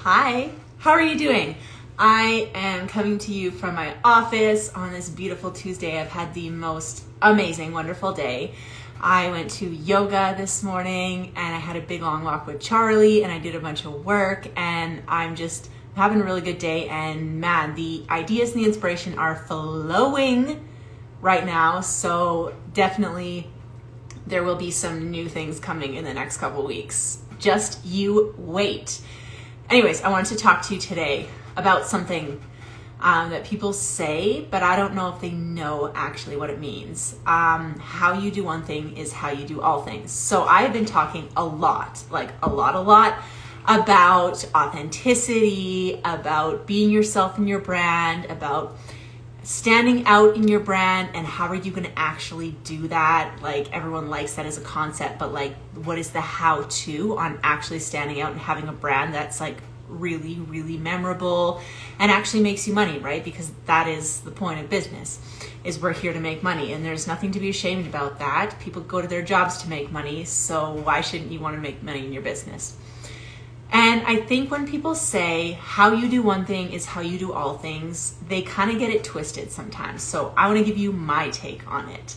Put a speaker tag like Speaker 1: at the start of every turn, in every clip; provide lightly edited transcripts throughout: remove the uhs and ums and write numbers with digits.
Speaker 1: Hi, how are you doing? I am coming to you from my office on this beautiful Tuesday. I've had the most amazing, wonderful day. I went to yoga this morning and I had a big long walk with Charlie and I did a bunch of work and I'm just having a really good day. And man, the ideas and the inspiration are flowing right now. So definitely there will be some new things coming in the next couple weeks. Just you wait. Anyways, I wanted to talk to you today about something that people say, but I don't know if they know actually what it means. How you do one thing is how you do all things. So I have been talking a lot about authenticity, about being yourself in your brand, about standing out in your brand, and how are you going to actually do that? Like, everyone likes that as a concept, but like, what is the how-to on actually standing out and having a brand that's like really, really memorable and actually makes you money, right? Because that is the point of business, is we're here to make money, and there's nothing to be ashamed about that. People go to their jobs to make money, so why shouldn't you want to make money in your business? And I think when people say how you do one thing is how you do all things, they kind of get it twisted sometimes. So I want to give you my take on it.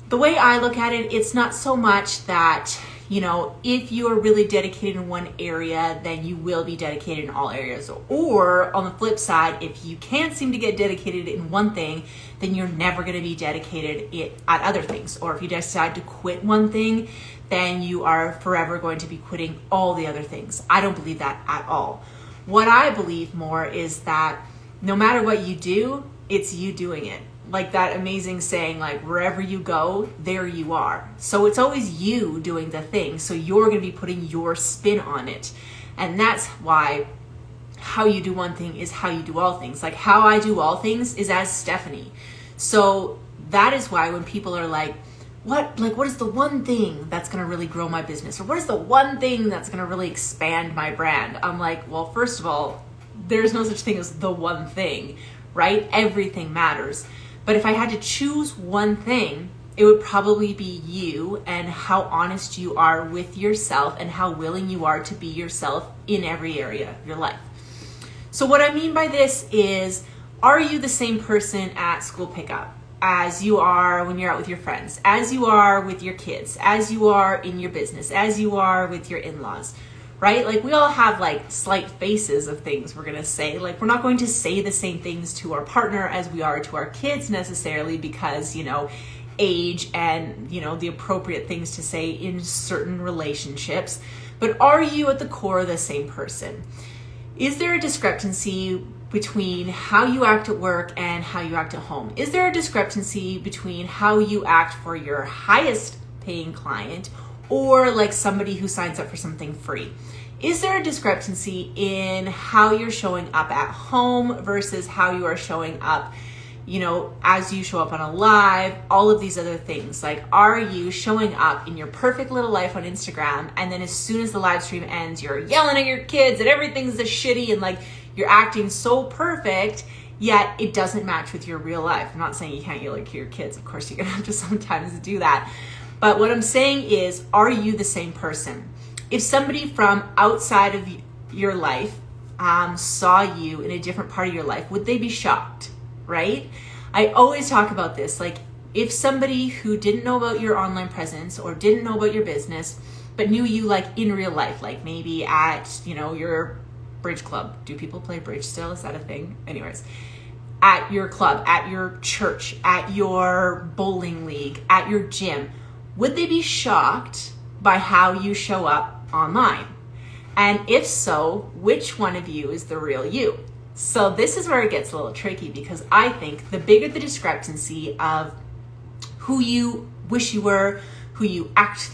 Speaker 1: The way I look at it, it's not so much that, you know, if you are really dedicated in one area, then you will be dedicated in all areas. Or on the flip side, if you can't seem to get dedicated in one thing, then you're never going to be dedicated at other things. Or if you decide to quit one thing, then you are forever going to be quitting all the other things. I don't believe that at all. What I believe more is that no matter what you do, it's you doing it. Like that amazing saying, like, wherever you go, there you are. So it's always you doing the thing. So you're going to be putting your spin on it. And that's why how you do one thing is how you do all things. Like, how I do all things is as Stephanie. So that is why when people are like, what is the one thing that's going to really grow my business? Or what is the one thing that's going to really expand my brand? I'm like, well, first of all, there's no such thing as the one thing, right? Everything matters. But if I had to choose one thing, it would probably be you and how honest you are with yourself and how willing you are to be yourself in every area of your life. So what I mean by this is, are you the same person at school pickup as you are when you're out with your friends, as you are with your kids, as you are in your business, as you are with your in-laws, right? Like, we all have like slight faces of things we're going to say. Like, we're not going to say the same things to our partner as we are to our kids necessarily, because, you know, age and, you know, the appropriate things to say in certain relationships. But are you at the core the same person? Is there a discrepancy between how you act at work and how you act at home? Is there a discrepancy between how you act for your highest paying client or like somebody who signs up for something free? Is there a discrepancy in how you're showing up at home versus how you are showing up, you know, as you show up on a live, all of these other things? Like, are you showing up in your perfect little life on Instagram, and then as soon as the live stream ends, you're yelling at your kids and everything's a shitty and like you're acting so perfect, yet it doesn't match with your real life? I'm not saying you can't yell at your kids. Of course, you're gonna have to sometimes do that. But what I'm saying is, are you the same person? If somebody from outside of your life saw you in a different part of your life, would they be shocked, right? I always talk about this. Like, if somebody who didn't know about your online presence or didn't know about your business, but knew you like in real life, like maybe at, you know, your bridge club. Do people play bridge still? Is that a thing? Anyways, at your club, at your church, at your bowling league, at your gym, would they be shocked by how you show up online? And if so, which one of you is the real you? So this is where it gets a little tricky, because I think the bigger the discrepancy of who you wish you were, who you act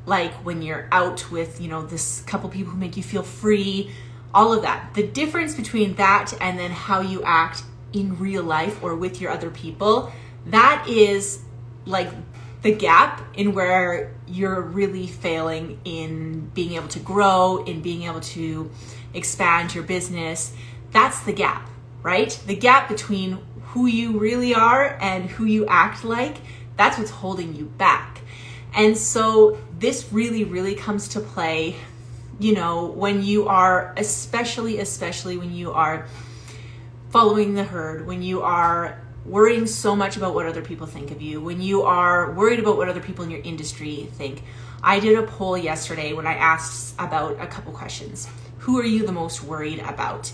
Speaker 1: like when you're out with, you know, this couple people who make you feel free, all of that. The difference between that and then how you act in real life or with your other people, that is like the gap in where you're really failing in being able to grow, in being able to expand your business. That's the gap, right? The gap between who you really are and who you act like, that's what's holding you back. And so this really, really comes to play you know, when you are, especially when you are following the herd, when you are worrying so much about what other people think of you, when you are worried about what other people in your industry think. I did a poll yesterday when I asked about a couple questions. Who are you the most worried about?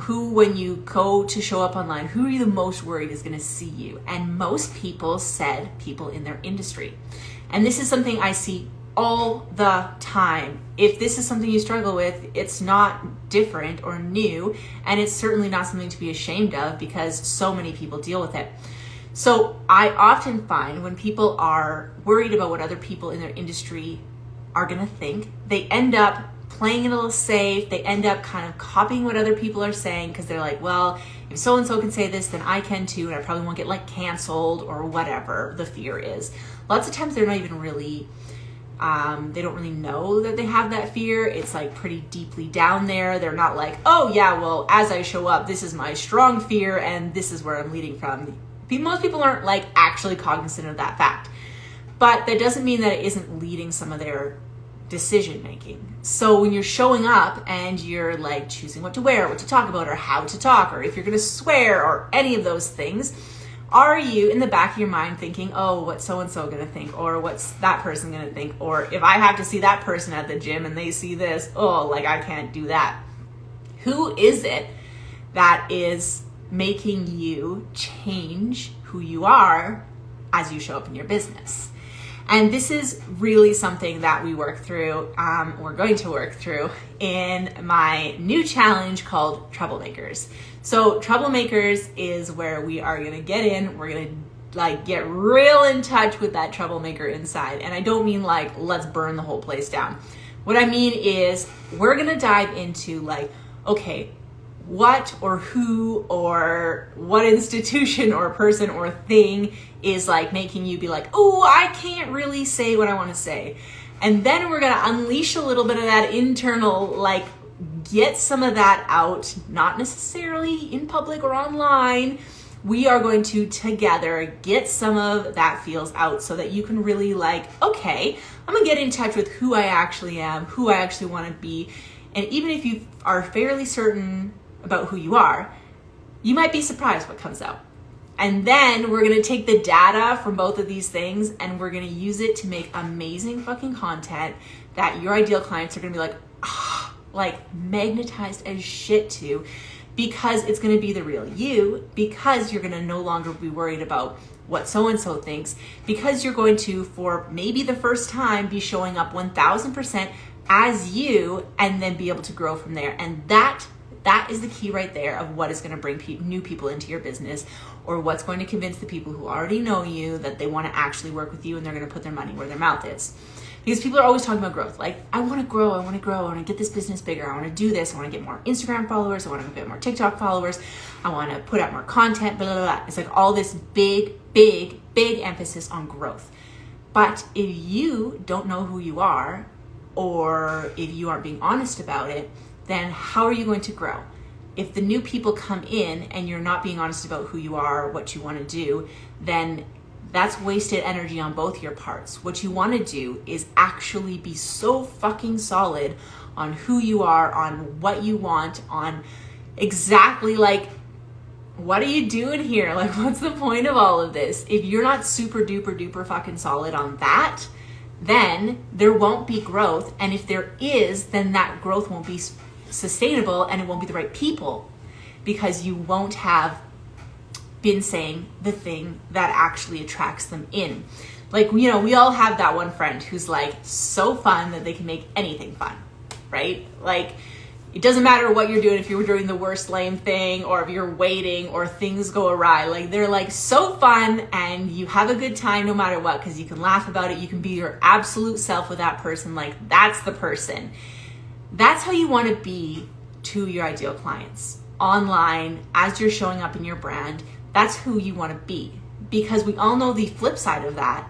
Speaker 1: Who, when you go to show up online, who are you the most worried is going to see you? And most people said people in their industry. And this is something I see all the time. If this is something you struggle with, it's not different or new, and it's certainly not something to be ashamed of because so many people deal with it. So I often find when people are worried about what other people in their industry are going to think, they end up playing it a little safe. They end up kind of copying what other people are saying because they're like, well, if so-and-so can say this, then I can too, and I probably won't get like canceled or whatever the fear is. Lots of times they're not even really they don't really know that they have that fear. It's like pretty deeply down there. They're not like, oh yeah, well, as I show up, this is my strong fear and this is where I'm leading from. Most people aren't like actually cognizant of that fact. But that doesn't mean that it isn't leading some of their decision making. So when you're showing up and you're like choosing what to wear, what to talk about, or how to talk, or if you're going to swear or any of those things, are you in the back of your mind thinking, oh, what's so-and-so going to think? Or what's that person going to think? Or if I have to see that person at the gym and they see this, oh, like I can't do that. Who is it that is making you change who you are as you show up in your business? And this is really something that we work through, we're going to work through in my new challenge called Troublemakers. So Troublemakers is where we are going to get in, we're going to like get real in touch with that troublemaker inside. And I don't mean like, let's burn the whole place down. What I mean is we're going to dive into like, okay, what or who or what institution or person or thing is like making you be like, oh, I can't really say what I want to say. And then we're going to unleash a little bit of that internal, like get some of that out, not necessarily in public or online. We are going to together get some of that feels out so that you can really like, okay, I'm going to get in touch with who I actually am, who I actually want to be. And even if you are fairly certain about who you are, you might be surprised what comes out. And then we're going to take the data from both of these things and we're going to use it to make amazing fucking content that your ideal clients are going to be like, oh, like magnetized as shit to, because it's going to be the real you, because you're going to no longer be worried about what so-and-so thinks, because you're going to, for maybe the first time, be showing up 1000% as you and then be able to grow from there. And that is the key right there of what is going to bring new people into your business, or what's going to convince the people who already know you that they want to actually work with you and they're going to put their money where their mouth is. Because people are always talking about growth. Like, I want to grow, I want to get this business bigger, I want to do this, I want to get more Instagram followers, I want to get more TikTok followers, I want to put out more content, blah, blah, blah. It's like all this big emphasis on growth. But if you don't know who you are, or if you aren't being honest about it, then how are you going to grow? If the new people come in and you're not being honest about who you are, what you want to do, then that's wasted energy on both your parts. What you want to do is actually be so fucking solid on who you are, on what you want, on exactly like, what are you doing here? Like, what's the point of all of this? If you're not super duper fucking solid on that, then there won't be growth. And if there is, then that growth won't be sustainable and it won't be the right people, because you won't have been saying the thing that actually attracts them in. Like, you know, we all have that one friend who's like so fun that they can make anything fun, right? Like, it doesn't matter what you're doing, if you're doing the worst lame thing or if you're waiting or things go awry, like they're like so fun and you have a good time no matter what, because you can laugh about it, you can be your absolute self with that person. Like, that's the person. That's how you want to be to your ideal clients online as you're showing up in your brand. That's who you want to be, because we all know the flip side of that.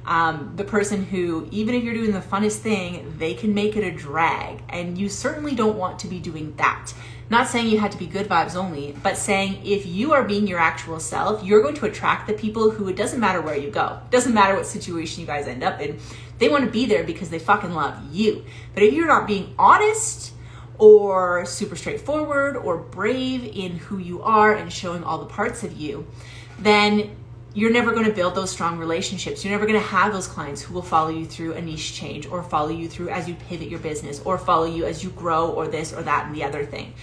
Speaker 1: The person who, even if you're doing the funnest thing, they can make it a drag. And you certainly don't want to be doing that. Not saying you had to be good vibes only, but saying if you are being your actual self, you're going to attract the people who, it doesn't matter where you go. It doesn't matter what situation you guys end up in. They want to be there because they fucking love you. But if you're not being honest or super straightforward or brave in who you are and showing all the parts of you, then you're never going to build those strong relationships. You're never going to have those clients who will follow you through a niche change, or follow you through as you pivot your business, or follow you as you grow, or this or that and the other thing.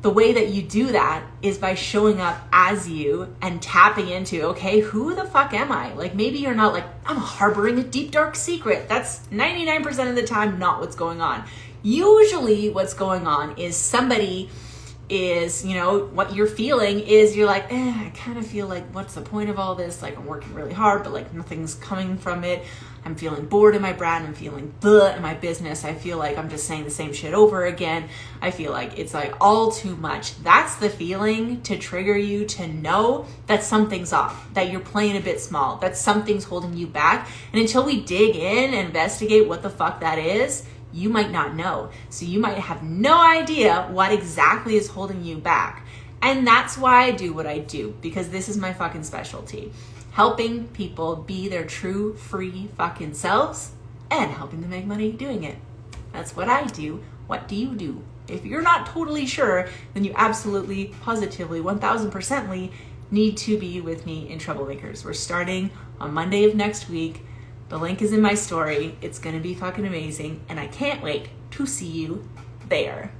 Speaker 1: The way that you do that is by showing up as you and tapping into, okay, who the fuck am I? Like, maybe you're not like, I'm harboring a deep, dark secret. That's 99% of the time not what's going on. Usually what's going on is somebody is, you know, what you're feeling is you're like, I kind of feel like, what's the point of all this? Like, I'm working really hard, but like nothing's coming from it. I'm feeling bored in my brand. I'm feeling in my business. I feel like I'm just saying the same shit over again. I feel like it's like all too much. That's the feeling to trigger you to know that something's off, that you're playing a bit small, that something's holding you back. And until we dig in and investigate what the fuck that is, you might not know. So you might have no idea what exactly is holding you back. And that's why I do what I do, because this is my fucking specialty. Helping people be their true, free fucking selves and helping them make money doing it. That's what I do. What do you do? If you're not totally sure, then you absolutely, positively, 1000% need to be with me in Troublemakers. We're starting on Monday of next week. The link is in my story. It's going to be fucking amazing. And I can't wait to see you there.